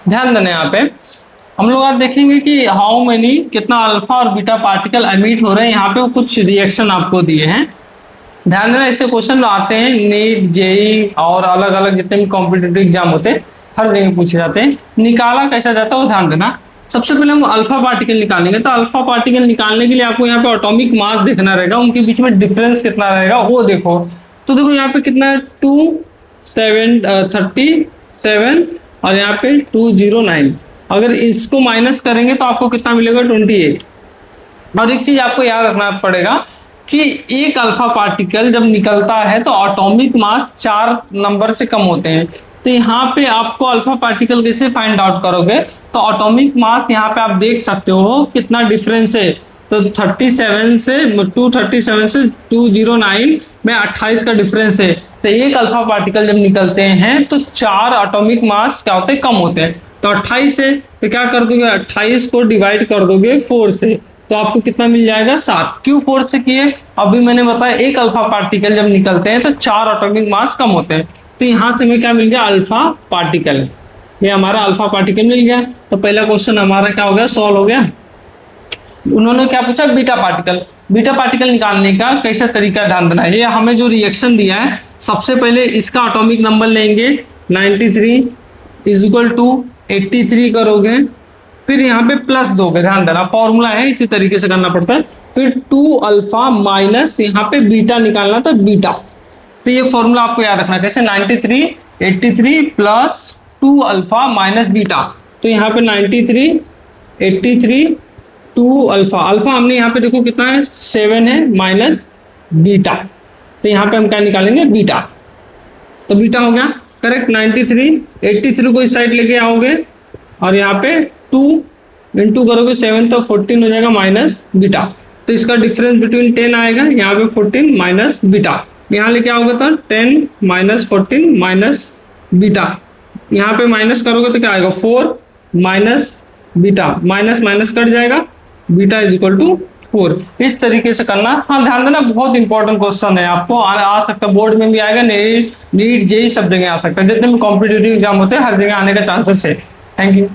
ध्यान देना यहाँ पे हम लोग आज देखेंगे कि हाउ मेनी कितना अल्फा और बीटा पार्टिकल एमिट हो रहे हैं। यहाँ पे वो कुछ रिएक्शन आपको दिए हैं। ध्यान देना, ऐसे क्वेश्चन आते हैं नीट जेई और अलग अलग जितने भी कॉम्पिटिटिव एग्जाम होते हैं हर जगह पूछे जाते हैं। निकाला कैसा जाता है वो ध्यान देना। सबसे पहले हम अल्फा पार्टिकल निकालेंगे, तो अल्फा पार्टिकल निकालने के लिए आपको यहाँ पे एटॉमिक मास देखना रहेगा, उनके बीच में डिफरेंस कितना रहेगा वो देखो। तो देखो यहाँ पे कितना है 237 और यहाँ पे 209। अगर इसको माइनस करेंगे तो आपको कितना मिलेगा 28। और एक चीज आपको याद रखना पड़ेगा कि एक अल्फा पार्टिकल जब निकलता है तो एटॉमिक मास 4 नंबर से कम होते हैं। तो यहाँ पे आपको अल्फा पार्टिकल कैसे फाइंड आउट करोगे, तो एटॉमिक मास यहाँ पे आप देख सकते हो कितना डिफरेंस है। तो 237 से 209 में 28 का डिफरेंस है। तो एक अल्फा पार्टिकल जब निकलते हैं तो 4 एटॉमिक मास क्या होते हैं, कम होते हैं। तो 28 है तो क्या कर दोगे, 28 को डिवाइड कर दोगे 4 से, तो आपको कितना मिल जाएगा 7। क्यों 4 से किए, अभी मैंने बताया एक अल्फा पार्टिकल जब निकलते हैं तो 4 एटॉमिक मास कम होते हैं। तो यहाँ से हमें क्या मिल गया, अल्फा पार्टिकल। ये हमारा अल्फा पार्टिकल मिल गया। तो पहला क्वेश्चन हमारा क्या हो गया, सॉल्व हो गया। उन्होंने क्या पूछा, बीटा पार्टिकल। बीटा पार्टिकल निकालने का कैसा तरीका ध्यान देना है। ये हमें जो रिएक्शन दिया है, सबसे पहले इसका एटॉमिक नंबर लेंगे 93 इज इक्वल टू 83 करोगे, फिर यहाँ पे प्लस दोगे। ध्यान देना फॉर्मूला है, इसी तरीके से करना पड़ता है। फिर 2 अल्फा माइनस यहाँ पे बीटा निकालना था, बीटा। तो ये फॉर्मूला आपको याद रखना कैसे, 93 83 प्लस 2 अल्फा माइनस बीटा। तो यहाँ पे 93 83 2 अल्फा, अल्फा हमने यहाँ पे देखो कितना है 7 है, माइनस बीटा। तो यहाँ पे हम क्या निकालेंगे, बीटा। तो बीटा हो गया करेक्ट। 93 83 को इस साइड लेके आओगे और यहाँ पे 2 इंटू करोगे 7 तो 14 हो जाएगा माइनस बीटा। तो इसका डिफरेंस बिटवीन 10 आएगा, यहाँ पे 14 माइनस बीटा। यहाँ लेके आओगे तो 10 माइनस 14 माइनस बीटा। यहाँ पे माइनस करोगे तो क्या आएगा 4 minus beta, minus minus cut जाएगा, बीटा इज इक्वल टू 4। इस तरीके से करना। हाँ ध्यान देना, बहुत इंपॉर्टेंट क्वेश्चन है, आपको आ सकता है, बोर्ड में भी आएगा, नीट जेई सब जगह आ सकता है। जितने भी कॉम्पिटिटिव एग्जाम होते हैं हर जगह आने का चांसेस है। Thank you.